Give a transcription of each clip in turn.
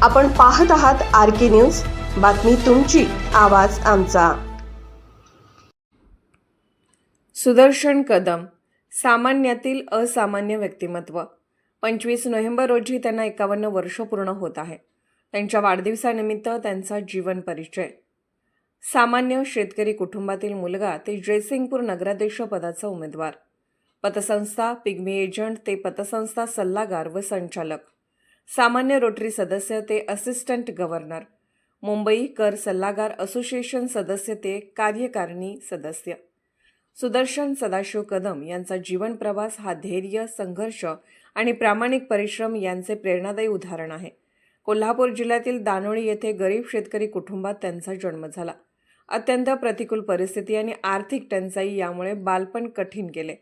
आपण पाहत आहात RK न्यूज, बातमी तुमची, आवाज आमचा। सुदर्शन कदम, सामान्यातील असामान्य व्यक्तिमत्व। 25 नोव्हेंबर रोजी त्यांना 51 वर्ष पूर्ण होत आहे। त्यांच्या वाढदिवसानिमित्त त्यांचा जीवन परिचय। सामान्य शेतकरी कुटुंबातील मुलगा ते जयसिंगपूर नगराध्यक्ष पदाचा उमेदवार, पतसंस्था पिग्मी एजंट ते पतसंस्था सल्लागार व संचालक, सामान्य रोटरी सदस्य ते असिस्टंट गव्हर्नर, मुंबई कर सल्लागार असोसिएशन सदस्य ते कार्यकारिणी सदस्य। सुदर्शन सदाशिव कदम यांचा जीवन प्रवास हा धैर्य, संघर्ष आणि प्रामाणिक परिश्रम यांचे प्रेरणादायी उदाहरण आहे। कोल्हापूर जिल्ह्यातील दानोळी येथे गरीब शेतकरी कुटुंबात त्यांचा जन्म झाला। अत्यंत प्रतिकूल परिस्थिती आणि आर्थिक टंचाई यामुळे बालपण कठीण गेले।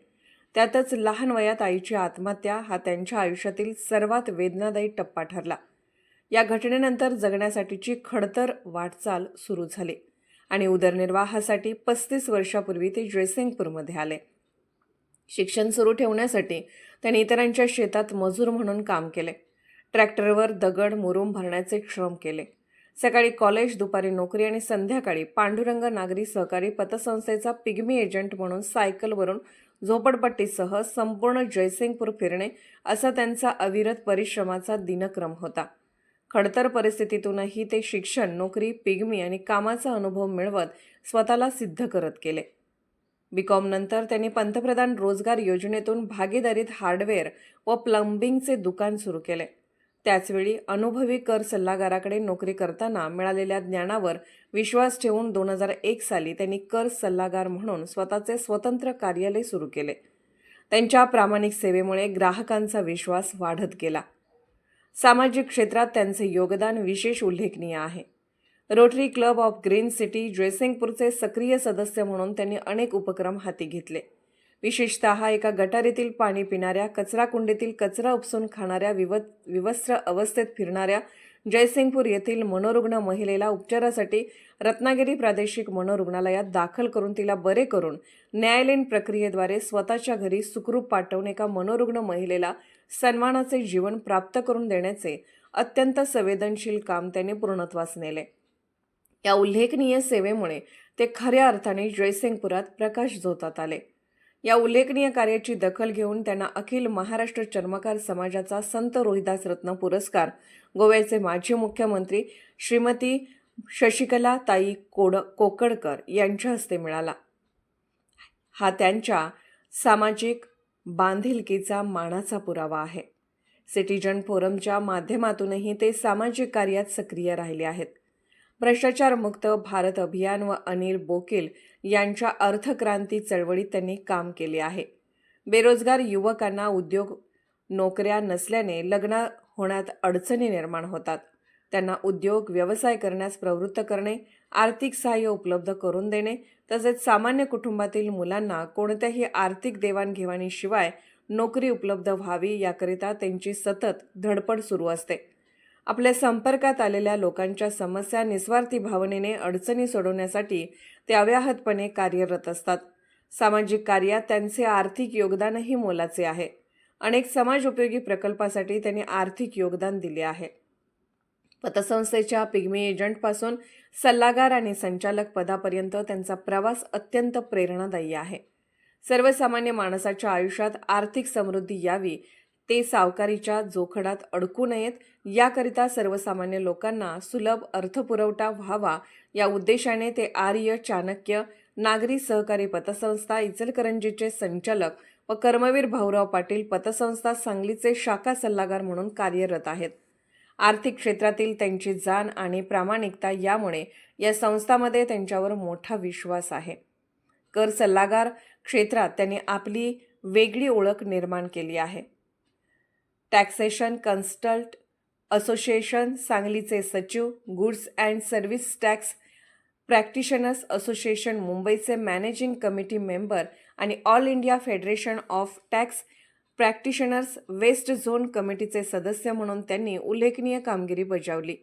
त्यातच लहान वयात आईची आत्महत्या हा त्यांच्या आयुष्यातील सर्वात वेदनादायी टप्पा ठरला। या घटनेनंतर जगण्यासाठीची खडतर वाटचाल सुरू झाली आणि उदरनिर्वाहासाठी 35 वर्षापूर्वी ते जयसिंगपूरमध्ये आले। शिक्षण सुरू ठेवण्यासाठी त्यांनी इतरांच्या शेतात मजूर म्हणून काम केले। ट्रॅक्टरवर दगड मुरुम भरण्याचे श्रम केले। सकाळी कॉलेज, दुपारी नोकरी आणि संध्याकाळी पांडुरंग नागरी सहकारी पतसंस्थेचा पिग्मी एजंट म्हणून सायकलवरून झोपडपट्टीसह संपूर्ण जयसिंगपूर फिरणे असा त्यांचा अविरत परिश्रमाचा दिनक्रम होता। खडतर परिस्थितीतूनही ते शिक्षण, नोकरी, पिग्मी आणि कामाचा अनुभव मिळवत स्वतःला सिद्ध करत गेले। BCom नंतर त्यांनी पंतप्रधान रोजगार योजनेतून भागीदारीत हार्डवेअर व प्लंबिंगचे दुकान सुरू केले। त्याचवेळी अनुभवी कर सल्लागाराकडे नोकरी करताना मिळालेल्या ज्ञानावर विश्वास ठेवून 2001 साली त्यांनी कर सल्लागार म्हणून स्वतःचे स्वतंत्र कार्यालय सुरू केले। त्यांच्या प्रामाणिक सेवेमुळे ग्राहकांचा विश्वास वाढत गेला। सामाजिक क्षेत्रात त्यांचे योगदान विशेष उल्लेखनीय आहे। Rotary Club of Green City जयसिंगपूरचे सक्रिय सदस्य म्हणून त्यांनी अनेक उपक्रम हाती घेतले। विशेषतः एका गटारीतील पाणी पिणाऱ्या, कचरा कुंडीतील कचरा उपसून खाणाऱ्या, विवस्त्र अवस्थेत फिरणाऱ्या जयसिंगपूर येथील मनोरुग्ण महिलेला उपचारासाठी रत्नागिरी प्रादेशिक मनोरुग्णालयात दाखल करून तिला बरे करून न्यायालयीन प्रक्रियेद्वारे स्वतःच्या घरी सुखरूप पाठवून एका मनोरुग्ण महिलेला सन्मानाचे जीवन प्राप्त करून देण्याचे अत्यंत संवेदनशील काम त्यांनी पूर्णत्वास नेले। या उल्लेखनीय सेवेमुळे ते खऱ्या अर्थाने जयसिंगपुरात प्रकाश झोतात आले। या उल्लेखनीय कार्याची दखल घेऊन त्यांना अखिल महाराष्ट्र चर्मकार समाजाचा संत रोहिदास रत्न पुरस्कार गोव्याचे माजी मुख्यमंत्री श्रीमती शशिकला ताई कोकडकर यांच्या हस्ते मिळाला। हा त्यांच्या सामाजिक बांधिलकीचा मानाचा पुरावा आहे। सिटीजन फोरमच्या माध्यमातूनही ते सामाजिक कार्यात सक्रिय राहिले आहेत। भ्रष्टाचार मुक्त भारत अभियान व अनिल बोकील यांच्या अर्थक्रांती चळवळीत त्यांनी काम केले आहे। बेरोजगार युवकांना उद्योग, नोकऱ्या नसल्याने लग्न होण्यात अडचणी निर्माण होतात। त्यांना उद्योग, व्यवसाय करण्यास प्रवृत्त करणे, आर्थिक सहाय्य उपलब्ध करून देणे तसेच सामान्य कुटुंबातील मुलांना कोणत्याही आर्थिक देवाणघेवाणीशिवाय नोकरी उपलब्ध व्हावी याकरिता त्यांची सतत धडपड सुरू असते। आपल्या संपर्कात आलेल्या लोकांच्या समस्या निस्वार्थी भावनेने अडचणी सोडवण्यासाठी ते अव्याहतपणे कार्यरत असतात। सामाजिक कार्यात त्यांचे आर्थिक योगदानही मोलाचे आहे। अनेक समाजोपयोगी प्रकल्पासाठी त्यांनी आर्थिक योगदान दिले आहे। पतसंस्थेच्या पिग्मी एजंटपासून सल्लागार आणि संचालक पदापर्यंत त्यांचा प्रवास अत्यंत प्रेरणादायी आहे। सर्वसामान्य माणसाच्या आयुष्यात आर्थिक समृद्धी यावी, ते सावकारीच्या जोखडात अडकू नयेत याकरिता सर्वसामान्य लोकांना सुलभ अर्थपुरवठा व्हावा या उद्देशाने ते आर्य चाणक्य नागरी सहकारी पतसंस्था इचलकरंजीचे संचालक व कर्मवीर भाऊराव पाटील पतसंस्था सांगलीचे शाखा सल्लागार म्हणून कार्यरत आहेत। आर्थिक क्षेत्रातील त्यांची जाण आणि प्रामाणिकता यामुळे या संस्थांमध्ये त्यांच्यावर मोठा विश्वास आहे। कर सल्लागार क्षेत्रात त्यांनी आपली वेगळी ओळख निर्माण केली आहे। टॅक्सेशन कन्सल्टंट असोसिएशन सांगलीचे सचिव, Goods and Service Tax Practitioners Association मुंबईचे मॅनेजिंग कमिटी मेंबर आणि All India Federation of Tax Practitioners West Zone कमिटीचे सदस्य म्हणून त्यांनी उल्लेखनीय कामगिरी बजावली।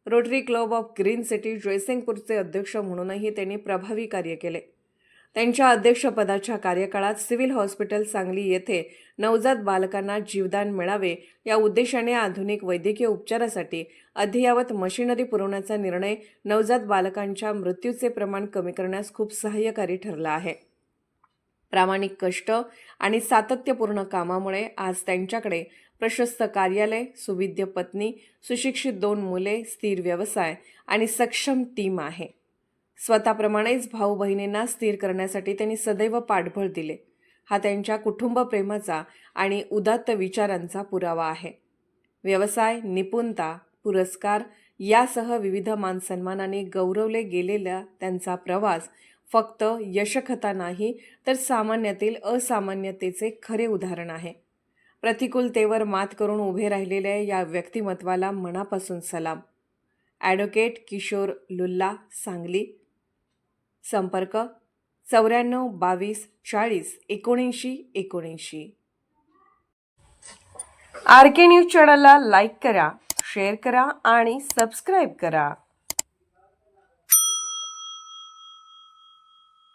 Rotary Club of Green City जयसिंगपूरचे अध्यक्ष म्हणूनही त्यांनी प्रभावी कार्य केले। त्यांच्या अध्यक्षपदाच्या कार्यकाळात सिव्हिल हॉस्पिटल सांगली येथे नवजात बालकांना जीवदान मिळावे या उद्देशाने आधुनिक वैद्यकीय उपचारासाठी अद्ययावत मशिनरी पुरवण्याचा निर्णय नवजात बालकांच्या मृत्यूचे प्रमाण कमी करण्यास खूप सहाय्यकारी ठरला आहे. प्रामाणिक कष्ट आणि सातत्यपूर्ण कामामुळे आज त्यांच्याकडे प्रशस्त कार्यालय, सुविद्य पत्नी, सुशिक्षित 2 मुले, स्थिर व्यवसाय आणि सक्षम टीम आहे. स्वतःप्रमाणेच भाऊ बहिणींना स्थिर करण्यासाठी त्यांनी सदैव पाठबळ दिले. हा त्यांच्या कुटुंब प्रेमाचा आणि उदात्त विचारांचा पुरावा आहे. व्यवसाय, निपुणता, पुरस्कार यासह विविध मानसन्मानाने गौरवले गेलेला त्यांचा प्रवास फक्त यशकथा नाही तर सामान्यातील असामान्यतेचे खरे उदाहरण आहे. प्रतिकूलतेवर मात करून उभे राहिलेल्या या व्यक्तिमत्वाला मनापासून सलाम. ॲडव्होकेट किशोर लुल्ला, सांगली. संपर्क 94 22 40 79 79. RK न्यूज चॅनलला लाईक करा, शेअर करा आणि सबस्क्राईब करा.